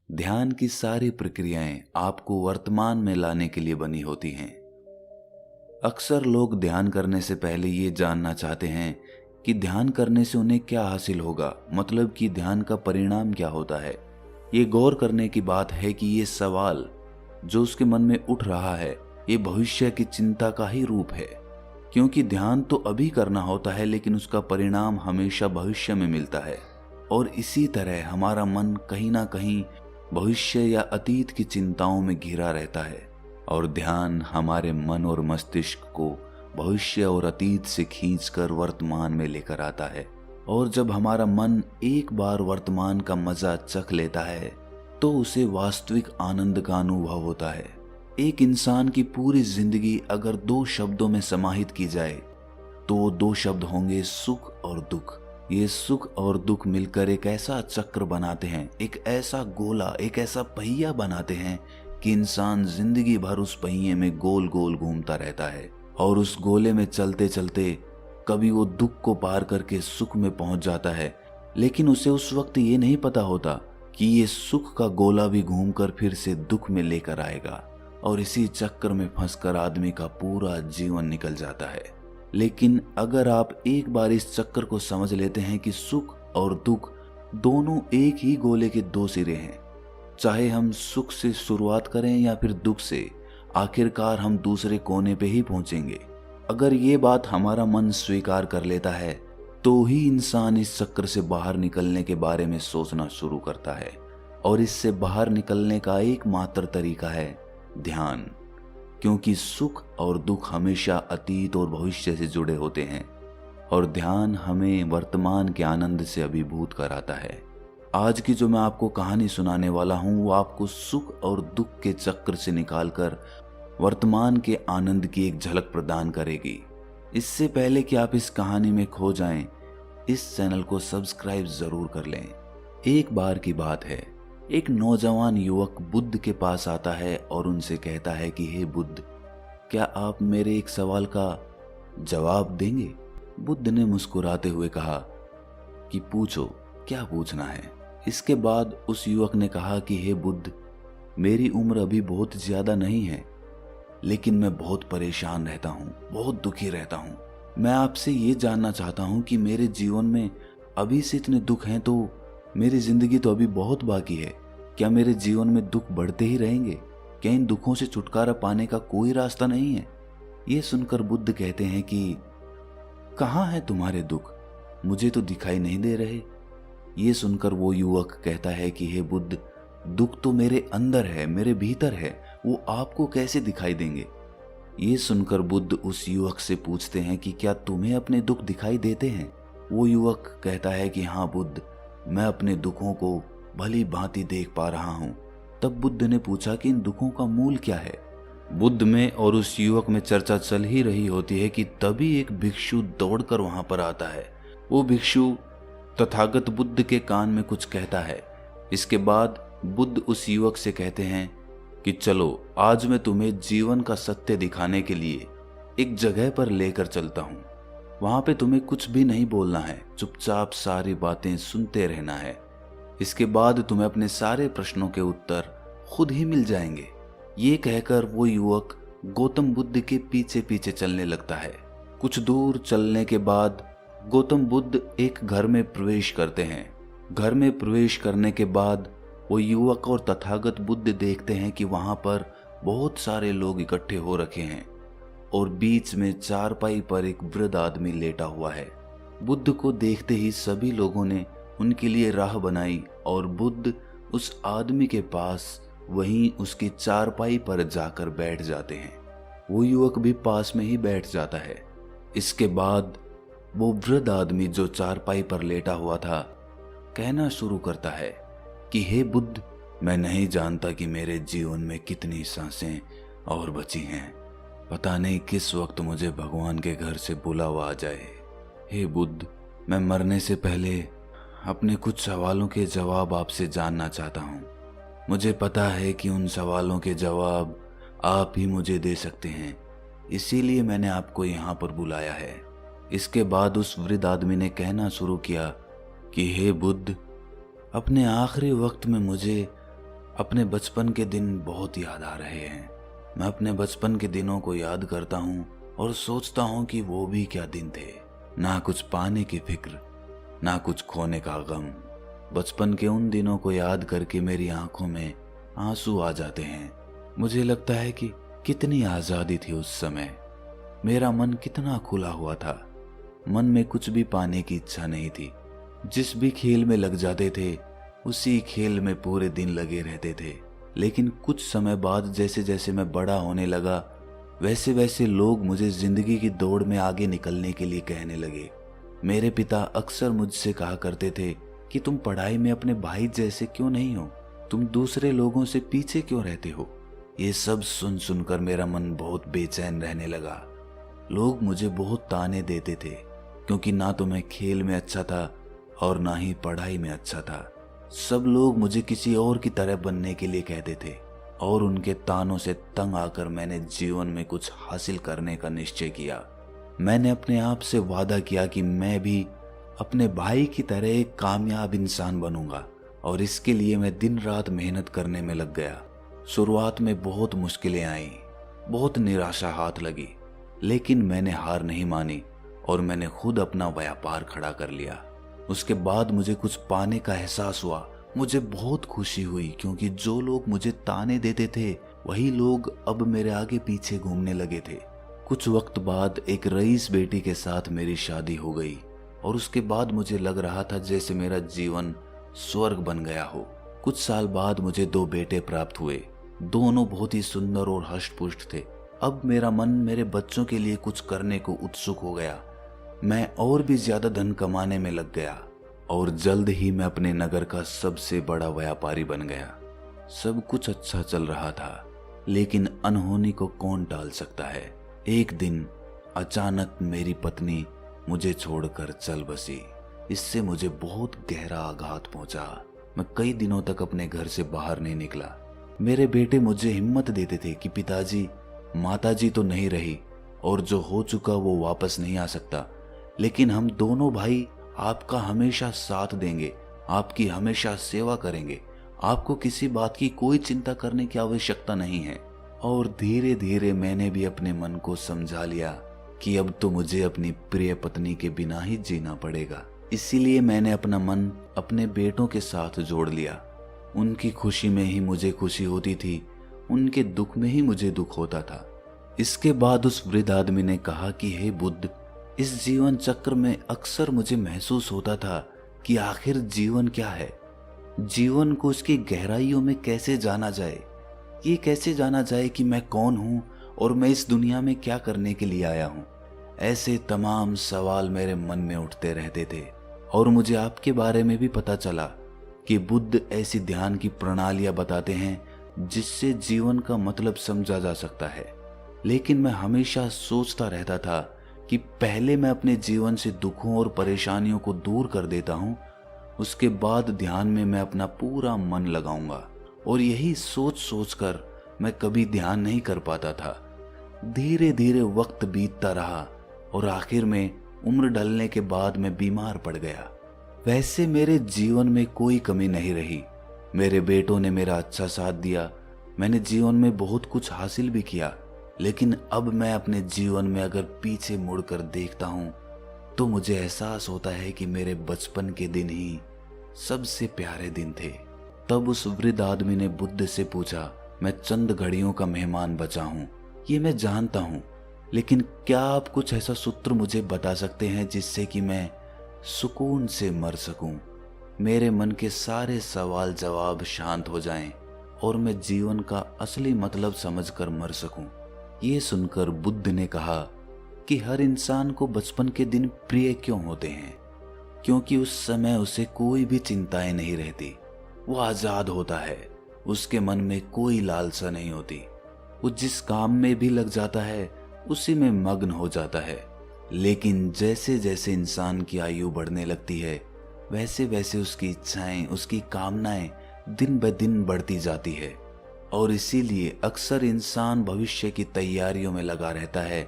ध्यान की सारी प्रक्रियाएं आपको वर्तमान में लाने के लिए बनी होती हैं। अक्सर लोग ध्यान करने से पहले ये जानना चाहते हैं कि ध्यान करने से उन्हें क्या हासिल होगा, मतलब कि ध्यान का परिणाम क्या होता है। ये गौर करने की बात है कि ये सवाल जो उसके मन में उठ रहा है, ये भविष्य की चिंता का ही रूप है। क्योंकि ध्यान तो अभी करना होता है, लेकिन उसका परिणाम हमेशा भविष्य में मिलता है। और इसी तरह हमारा मन कहीं ना कहीं भविष्य या अतीत की चिंताओं में घिरा रहता है, और ध्यान हमारे मन और मस्तिष्क को भविष्य और अतीत से खींचकर वर्तमान में लेकर आता है। और जब हमारा मन एक बार वर्तमान का मजा चख लेता है तो उसे वास्तविक आनंद का अनुभव होता है। एक इंसान की पूरी जिंदगी अगर 2 शब्दों में समाहित की जाए तो वो 2 शब्द होंगे सुख और दुख। ये सुख और दुख मिलकर एक ऐसा चक्र बनाते हैं, एक ऐसा गोला, एक ऐसा पहिया बनाते हैं कि इंसान जिंदगी भर उस पहिए में गोल गोल घूमता रहता है। और उस गोले में चलते चलते कभी वो दुख को पार करके सुख में पहुंच जाता है, लेकिन उसे उस वक्त ये नहीं पता होता कि ये सुख का गोला भी घूमकर फिर से दुख में लेकर आएगा, और इसी चक्कर में फंसकर आदमी का पूरा जीवन निकल जाता है। लेकिन अगर आप एक बार इस चक्कर को समझ लेते हैं कि सुख और दुख दोनों एक ही गोले के 2 सिरे हैं, चाहे हम सुख से शुरुआत करें या फिर दुख से, आखिरकार हम दूसरे कोने पे ही पहुंचेंगे। अगर ये बात हमारा मन स्वीकार कर लेता है तो ही इंसान इस चक्कर से बाहर निकलने के बारे में सोचना शुरू करता है। और इससे बाहर निकलने का एकमात्र तरीका है ध्यान, क्योंकि सुख और दुख हमेशा अतीत और भविष्य से जुड़े होते हैं, और ध्यान हमें वर्तमान के आनंद से अभिभूत कराता है। आज की जो मैं आपको कहानी सुनाने वाला हूं वो आपको सुख और दुख के चक्र से निकालकर वर्तमान के आनंद की एक झलक प्रदान करेगी। इससे पहले कि आप इस कहानी में खो जाएं, इस चैनल को सब्सक्राइब जरूर कर लें। एक बार की बात है, एक नौजवान युवक बुद्ध के पास आता है और उनसे कहता है कि हे बुद्ध, क्या आप मेरे एक सवाल का जवाब देंगे? बुद्ध ने मुस्कुराते हुए कहा कि पूछो, क्या पूछना है। इसके बाद उस युवक ने कहा कि हे बुद्ध, मेरी उम्र अभी बहुत ज्यादा नहीं है, लेकिन मैं बहुत परेशान रहता हूँ, बहुत दुखी रहता हूँ। मैं आपसे ये जानना चाहता हूँ कि मेरे जीवन में अभी से इतने दुख हैं, तो मेरी जिंदगी तो अभी बहुत बाकी है। क्या मेरे जीवन में दुख बढ़ते ही रहेंगे? क्या इन दुखों से छुटकारा पाने का कोई रास्ता नहीं है? ये सुनकर बुद्ध कहते हैं कि कहाँ है तुम्हारे दुख? मुझे तो दिखाई नहीं दे रहे। ये सुनकर वो युवक कहता है कि हे बुद्ध, दुख तो मेरे अंदर है, मेरे भीतर है, वो आपको कैसे दिखाई देंगे? ये सुनकर बुद्ध उस युवक से पूछते हैं कि क्या तुम्हें अपने दुख दिखाई देते हैं? वो युवक कहता है कि हाँ बुद्ध, मैं अपने दुखों को भली भांति देख पा रहा हूँ। तब बुद्ध ने पूछा कि इन दुखों का मूल क्या है? बुद्ध में और उस युवक में चर्चा चल ही रही होती है कि तभी एक भिक्षु दौड़कर वहां पर आता है। वो भिक्षु तथागत बुद्ध के कान में कुछ कहता है। इसके बाद बुद्ध उस युवक से कहते हैं कि चलो, आज मैं तुम्हें जीवन का सत्य दिखाने के लिए एक जगह पर लेकर चलता हूँ। वहां पे तुम्हें कुछ भी नहीं बोलना है, चुपचाप सारी बातें सुनते रहना है। इसके बाद तुम्हें अपने सारे प्रश्नों के उत्तर खुद ही मिल जाएंगे। ये कहकर वो युवक गौतम बुद्ध के पीछे पीछे चलने लगता है। कुछ दूर चलने के बाद गौतम बुद्ध एक घर में प्रवेश करते हैं। घर में प्रवेश करने के बाद वो युवक और तथागत बुद्ध देखते हैं कि वहां पर बहुत सारे लोग इकट्ठे हो रखे हैं, और बीच में चारपाई पर एक वृद्ध आदमी लेटा हुआ है। बुद्ध को देखते ही सभी लोगों ने उनके लिए राह बनाई, और बुद्ध उस आदमी के पास वहीं उसकी चारपाई पर जाकर बैठ जाते हैं। वो युवक भी पास में ही बैठ जाता है। इसके बाद वो वृद्ध आदमी जो चारपाई पर लेटा हुआ था कहना शुरू करता है कि हे बुद्ध, मैं नहीं जानता कि मेरे जीवन में कितनी सांसें और बची हैं। पता नहीं किस वक्त मुझे भगवान के घर से बुलावा आ जाए। हे बुद्ध, मैं मरने से पहले अपने कुछ सवालों के जवाब आपसे जानना चाहता हूँ। मुझे पता है कि उन सवालों के जवाब आप ही मुझे दे सकते हैं, इसीलिए मैंने आपको यहाँ पर बुलाया है। इसके बाद उस वृद्ध आदमी ने कहना शुरू किया कि हे बुद्ध, अपने आखिरी वक्त में मुझे अपने बचपन के दिन बहुत याद आ रहे हैं। मैं अपने बचपन के दिनों को याद करता हूँ और सोचता हूँ कि वो भी क्या दिन थे। ना कुछ पाने की फिक्र, ना कुछ खोने का गम। बचपन के उन दिनों को याद करके मेरी आंखों में आंसू आ जाते हैं। मुझे लगता है कि कितनी आज़ादी थी उस समय। मेरा मन कितना खुला हुआ था। मन में कुछ भी पाने की इच्छा नहीं थी। जिस भी खेल में लग जाते थे उसी खेल में पूरे दिन लगे रहते थे। लेकिन कुछ समय बाद जैसे जैसे मैं बड़ा होने लगा वैसे वैसे लोग मुझे जिंदगी की दौड़ में आगे निकलने के लिए कहने लगे। मेरे पिता अक्सर मुझसे कहा करते थे कि तुम पढ़ाई में अपने भाई जैसे क्यों नहीं हो, तुम दूसरे लोगों से पीछे क्यों रहते हो। ये सब सुन सुनकर मेरा मन बहुत बेचैन रहने लगा। लोग मुझे बहुत ताने देते थे क्योंकि ना तो मैं खेल में अच्छा था और ना ही पढ़ाई में अच्छा था। सब लोग मुझे किसी और की तरह बनने के लिए कहते थे और उनके तानों से तंग आकर मैंने जीवन में कुछ हासिल करने का निश्चय किया। मैंने अपने आप से वादा किया कि मैं भी अपने भाई की तरह एक कामयाब इंसान बनूंगा और इसके लिए मैं दिन रात मेहनत करने में लग गया। शुरुआत में बहुत मुश्किलें आईं, बहुत निराशा हाथ लगी, लेकिन मैंने हार नहीं मानी और मैंने खुद अपना व्यापार खड़ा कर लिया। उसके बाद मुझे कुछ पाने का एहसास हुआ। मुझे बहुत खुशी हुई क्योंकि जो लोग मुझे ताने देते थे वही लोग अब मेरे आगे पीछे घूमने लगे थे। कुछ वक्त बाद एक रईस बेटी के साथ मेरी शादी हो गई और उसके बाद मुझे लग रहा था जैसे मेरा जीवन स्वर्ग बन गया हो। कुछ साल बाद मुझे 2 बेटे प्राप्त हुए। दोनों बहुत ही सुंदर और हष्ट-पुष्ट थे। अब मेरा मन मेरे बच्चों के लिए कुछ करने को उत्सुक हो गया। मैं और भी ज्यादा धन कमाने में लग गया और जल्द ही मैं अपने नगर का सबसे बड़ा व्यापारी बन गया। सब कुछ अच्छा चल रहा था, लेकिन अनहोनी को कौन टाल सकता है। एक दिन अचानक मेरी पत्नी मुझे छोड़कर चल बसी। इससे मुझे बहुत गहरा आघात पहुंचा। मैं कई दिनों तक अपने घर से बाहर नहीं निकला। मेरे बेटे मुझे हिम्मत देते थे कि पिताजी, माताजी तो नहीं रही और जो हो चुका वो वापस नहीं आ सकता, लेकिन हम दोनों भाई आपका हमेशा साथ देंगे, आपकी हमेशा सेवा करेंगे। आपको किसी बात की कोई चिंता करने की आवश्यकता नहीं है। और धीरे धीरे मैंने भी अपने मन को समझा लिया कि अब तो मुझे अपनी प्रिय पत्नी के बिना ही जीना पड़ेगा। इसीलिए मैंने अपना मन अपने बेटों के साथ जोड़ लिया। उनकी खुशी में ही मुझे खुशी होती थी, उनके दुख में ही मुझे दुख होता था। इसके बाद उस वृद्ध आदमी ने कहा कि हे बुद्ध, इस जीवन चक्र में अक्सर मुझे महसूस होता था कि आखिर जीवन क्या है। जीवन को उसकी गहराइयों में कैसे जाना जाए। ये कैसे जाना जाए कि मैं कौन हूँ और मैं इस दुनिया में क्या करने के लिए आया हूँ। ऐसे तमाम सवाल मेरे मन में उठते रहते थे और मुझे आपके बारे में भी पता चला कि बुद्ध ऐसी ध्यान की प्रणालियां बताते हैं जिससे जीवन का मतलब समझा जा सकता है। लेकिन मैं हमेशा सोचता रहता था कि पहले मैं अपने जीवन से दुखों और परेशानियों को दूर कर देता हूँ, उसके बाद ध्यान में मैं अपना पूरा मन लगाऊंगा। और यही सोच सोचकर मैं कभी ध्यान नहीं कर पाता था। धीरे धीरे वक्त बीतता रहा और आखिर में उम्र ढलने के बाद मैं बीमार पड़ गया। वैसे मेरे जीवन में कोई कमी नहीं रही। मेरे बेटों ने मेरा अच्छा साथ दिया। मैंने जीवन में बहुत कुछ हासिल भी किया। लेकिन अब मैं अपने जीवन में अगर पीछे मुड़कर देखता हूँ तो मुझे एहसास होता है कि मेरे बचपन के दिन ही सबसे प्यारे दिन थे। तब उस वृद्ध आदमी ने बुद्ध से पूछा, मैं चंद घड़ियों का मेहमान बचा हूँ, ये मैं जानता हूँ, लेकिन क्या आप कुछ ऐसा सूत्र मुझे बता सकते हैं जिससे कि मैं सुकून से मर सकूं, मेरे मन के सारे सवाल जवाब शांत हो जाएं और मैं जीवन का असली मतलब समझकर मर सकूं। ये सुनकर बुद्ध ने कहा कि हर इंसान को बचपन के दिन प्रिय क्यों होते हैं, क्योंकि उस समय उसे कोई भी चिंताएं नहीं रहती। वो आजाद होता है, उसके मन में कोई लालसा नहीं होती। वो जिस काम में भी लग जाता है उसी में मग्न हो जाता है। लेकिन जैसे जैसे इंसान की आयु बढ़ने लगती है वैसे वैसे उसकी इच्छाएं, उसकी कामनाएं दिन ब दिन बढ़ती जाती है और इसीलिए अक्सर इंसान भविष्य की तैयारियों में लगा रहता है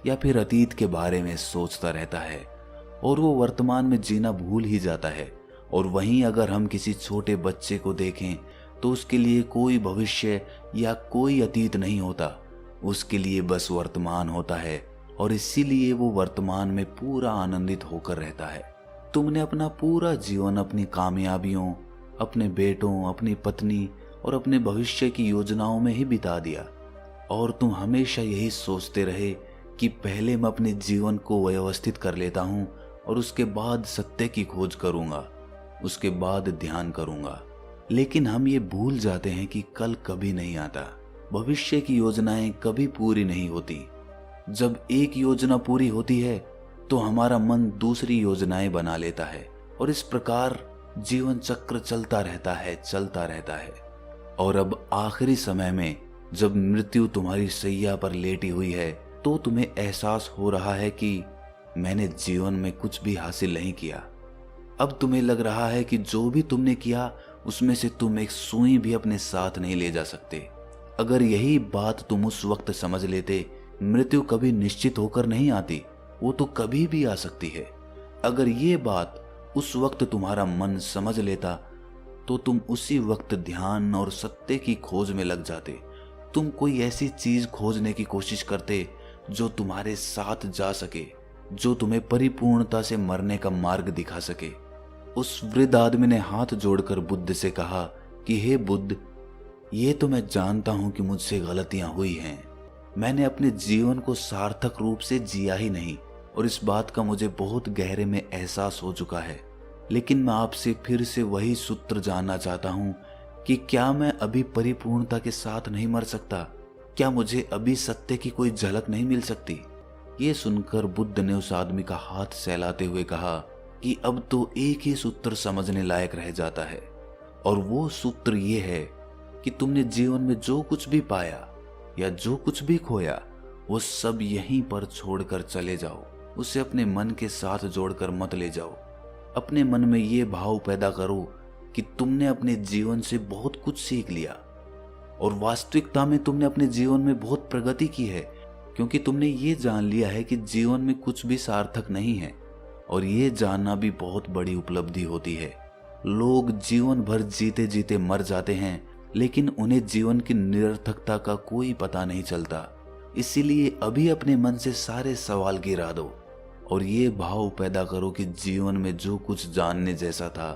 या फिर अतीत के बारे में सोचता रहता है और वो वर्तमान में जीना भूल ही जाता है। और वहीं अगर हम किसी छोटे बच्चे को देखें तो उसके लिए कोई भविष्य या कोई अतीत नहीं होता। उसके लिए बस वर्तमान होता है और इसीलिए वो वर्तमान में पूरा आनंदित होकर रहता है। तुमने अपना पूरा जीवन अपनी कामयाबियों, अपने बेटों, अपनी पत्नी और अपने भविष्य की योजनाओं में ही बिता दिया और तुम हमेशा यही सोचते रहे कि पहले मैं अपने जीवन को व्यवस्थित कर लेता हूं और उसके बाद सत्य की खोज करूंगा, उसके बाद ध्यान करूंगा। लेकिन हम ये भूल जाते हैं कि कल कभी नहीं आता। भविष्य की योजनाएं कभी पूरी नहीं होती। जब एक योजना पूरी होती है तो हमारा मन दूसरी योजनाएं बना लेता है और इस प्रकार जीवन चक्र चलता रहता है। और अब आखिरी समय में जब मृत्यु तुम्हारी सैया पर लेटी हुई है तो तुम्हें एहसास हो रहा है कि मैंने जीवन में कुछ भी हासिल नहीं किया। अब तुम्हें लग रहा है कि जो भी तुमने किया उसमें से तुम एक सुई भी अपने साथ नहीं ले जा सकते। अगर यही बात तुम उस वक्त समझ लेते, मृत्यु कभी निश्चित होकर नहीं आती, वो तो कभी भी आ सकती है। अगर ये बात उस वक्त तुम्हारा मन समझ लेता तो तुम उसी वक्त ध्यान और सत्य की खोज में लग जाते। तुम कोई ऐसी चीज खोजने की कोशिश करते जो तुम्हारे साथ जा सके, जो तुम्हें परिपूर्णता से मरने का मार्ग दिखा सके। उस वृद्ध आदमी ने हाथ जोड़कर बुद्ध से कहा कि हे बुद्ध, ये तो मैं जानता हूं कि मुझसे गलतियां हुई हैं। मैंने अपने जीवन को सार्थक रूप से जिया ही नहीं और इस बात का मुझे बहुत गहरे में एहसास हो चुका है। लेकिन मैं आपसे फिर से वही सूत्र जानना चाहता हूं कि क्या मैं अभी परिपूर्णता के साथ नहीं मर सकता? क्या मुझे अभी सत्य की कोई झलक नहीं मिल सकती? ये सुनकर बुद्ध ने उस आदमी का हाथ सहलाते हुए कहा कि अब तो एक ही सूत्र समझने लायक रह जाता है और वो सूत्र ये है कि तुमने जीवन में जो कुछ भी पाया या जो कुछ भी खोया वो सब यहीं पर छोड़कर चले जाओ। उसे अपने मन के साथ जोड़कर मत ले जाओ। अपने मन में ये भाव पैदा करो कि तुमने अपने जीवन से बहुत कुछ सीख लिया और वास्तविकता में तुमने अपने जीवन में बहुत प्रगति की है, क्योंकि तुमने ये जान लिया है कि जीवन में कुछ भी सार्थक नहीं है और ये जानना भी बहुत बड़ी उपलब्धि होती है। लोग जीवन भर जीते जीते मर जाते हैं लेकिन उन्हें जीवन की निरर्थकता का कोई पता नहीं चलता। इसीलिए अभी अपने मन से सारे सवाल गिरा दो और ये भाव पैदा करो कि जीवन में जो कुछ जानने जैसा था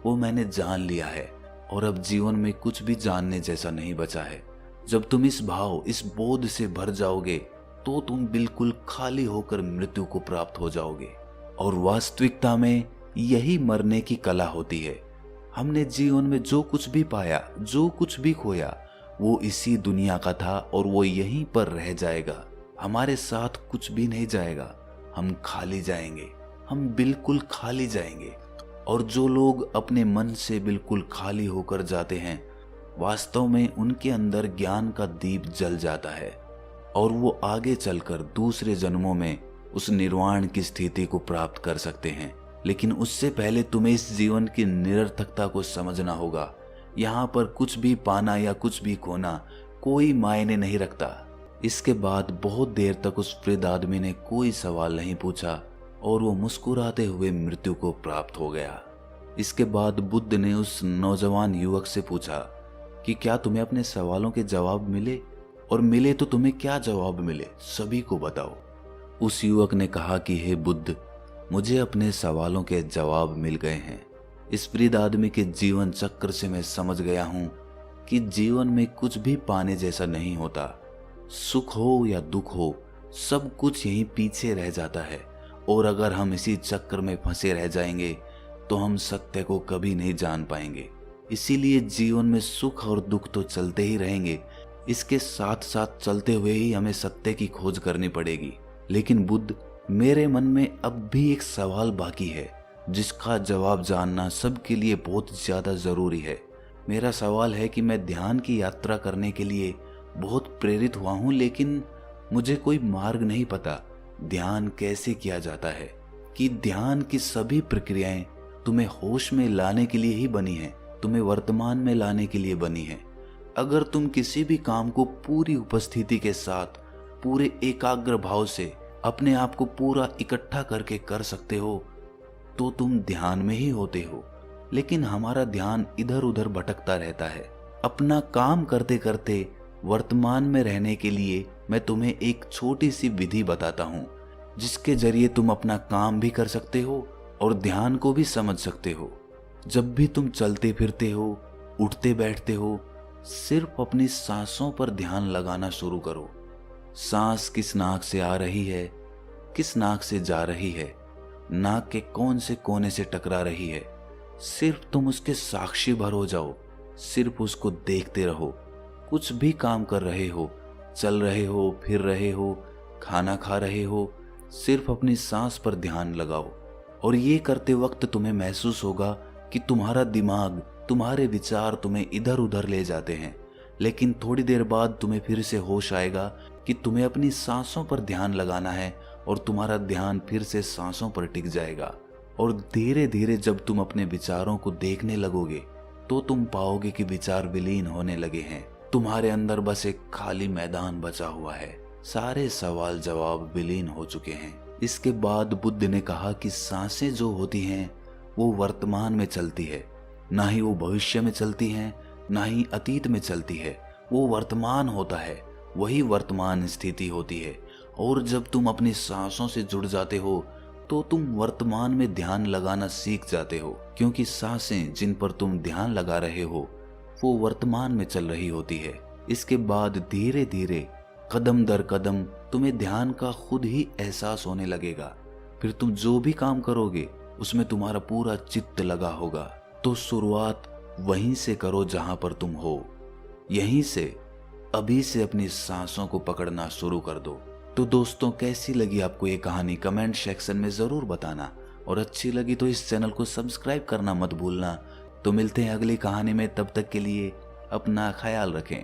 वो मैंने जान लिया है और अब जीवन में कुछ भी जानने जैसा नहीं बचा है। जब तुम इस भाव, इस बोध से भर जाओगे तो तुम बिल्कुल खाली होकर मृत्यु को प्राप्त हो जाओगे। और वास्तविकता में यही मरने की कला होती है। हमने जीवन में जो कुछ भी पाया, जो कुछ भी खोया, वो इसी दुनिया का था और वो यहीं पर रह जाएगा। हमारे साथ कुछ भी नहीं जाएगा। हम खाली जाएंगे, हम बिल्कुल खाली जाएंगे। और जो लोग अपने मन से बिल्कुल खाली होकर जाते हैं, वास्तव में उनके अंदर ज्ञान का दीप जल जाता है और वो आगे चलकर दूसरे जन्मों में उस निर्वाण की स्थिति को प्राप्त कर सकते हैं। लेकिन उससे पहले तुम्हें इस जीवन की निरर्थकता को समझना होगा। यहाँ पर कुछ भी पाना या कुछ भी खोना कोई मायने नहीं रखता। इसके बाद बहुत देर तक उस वृद्ध आदमी ने कोई सवाल नहीं पूछा और वो मुस्कुराते हुए मृत्यु को प्राप्त हो गया। इसके बाद बुद्ध ने उस नौजवान युवक से पूछा कि क्या तुम्हें अपने सवालों के जवाब मिले, और मिले तो तुम्हें क्या जवाब मिले, सभी को बताओ। उस युवक ने कहा कि हे बुद्ध, मुझे अपने सवालों के जवाब मिल गए हैं। इस वृद्ध आदमी के जीवन चक्र से मैं समझ गया हूं कि जीवन में कुछ भी पाने जैसा नहीं होता। सुख हो या दुख हो, सब कुछ यहीं पीछे रह जाता है और अगर हम इसी चक्र में फंसे रह जाएंगे तो हम सत्य को कभी नहीं जान पाएंगे। इसीलिए जीवन में सुख और दुख तो चलते ही रहेंगे, इसके साथ साथ चलते हुए ही हमें सत्य की खोज करनी पड़ेगी। लेकिन बुद्ध, मेरे मन में अब भी एक सवाल बाकी है जिसका जवाब जानना सबके लिए बहुत ज्यादा जरूरी है। मेरा सवाल है कि मैं ध्यान की यात्रा करने के लिए बहुत प्रेरित हुआ हूं, लेकिन मुझे कोई मार्ग नहीं पता। ध्यान कैसे किया जाता है? कि ध्यान की सभी प्रक्रियाएं तुम्हें होश में लाने के लिए ही बनी है, तुम्हें वर्तमान में लाने के लिए बनी है। अगर तुम किसी भी काम को पूरी उपस्थिति के साथ, पूरे एकाग्र भाव से अपने आप को पूरा इकट्ठा करके कर सकते हो तो तुम ध्यान में ही होते हो। लेकिन हमारा ध्यान इधर उधर भटकता रहता है। अपना काम करते करते वर्तमान में रहने के लिए मैं तुम्हें एक छोटी सी विधि बताता हूँ, जिसके जरिए तुम अपना काम भी कर सकते हो और ध्यान को भी समझ सकते हो। जब भी तुम चलते फिरते हो, उठते बैठते हो, सिर्फ अपनी सांसों पर ध्यान लगाना शुरू करो। सांस किस नाक से आ रही है, किस नाक से जा रही है, नाक के कौन से कोने से टकरा रही है, सिर्फ तुम उसके साक्षी भर हो जाओ। सिर्फ उसको देखते रहो। कुछ भी काम कर रहे हो, चल रहे हो, फिर रहे हो, खाना खा रहे हो, सिर्फ अपनी सांस पर ध्यान लगाओ। और ये करते वक्त तुम्हें महसूस होगा कि तुम्हारा दिमाग, तुम्हारे विचार तुम्हें इधर उधर ले जाते हैं, लेकिन थोड़ी देर बाद तुम्हें फिर से होश आएगा कि तुम्हें अपनी सांसों पर ध्यान लगाना है और तुम्हारा ध्यान फिर से सांसों पर टिक जाएगा। और धीरे धीरे जब तुम अपने विचारों को देखने लगोगे तो तुम पाओगे कि विचार विलीन होने लगे हैं। तुम्हारे अंदर बस एक खाली मैदान बचा हुआ है। सारे सवाल जवाब विलीन हो चुके हैं। इसके बाद बुद्ध ने कहा कि सांसें जो होती हैं वो वर्तमान में चलती है, ना ही वो भविष्य में चलती हैं, ना ही अतीत में चलती है। वो वर्तमान होता है, वही वर्तमान स्थिति होती है। और जब तुम अपनी सांसों से जुड़ जाते हो तो तुम वर्तमान में ध्यान लगाना सीख जाते हो, क्योंकि सांसें जिन पर तुम ध्यान लगा रहे हो वो वर्तमान में चल रही होती है। इसके बाद धीरे धीरे कदम दर कदम तुम्हें ध्यान का खुद ही एहसास होने लगेगा। फिर तुम जो भी काम करोगे उसमें तुम्हारा पूरा चित्त लगा होगा। तो शुरुआत वहीं से करो जहां पर तुम हो। यहीं से, अभी से अपनी सांसों को पकड़ना शुरू कर दो। तो दोस्तों, कैसी लगी आपको ये कहानी कमेंट सेक्शन में जरूर बताना, और अच्छी लगी तो इस चैनल को सब्सक्राइब करना मत भूलना। तो मिलते हैं अगली कहानी में, तब तक के लिए अपना ख्याल रखें।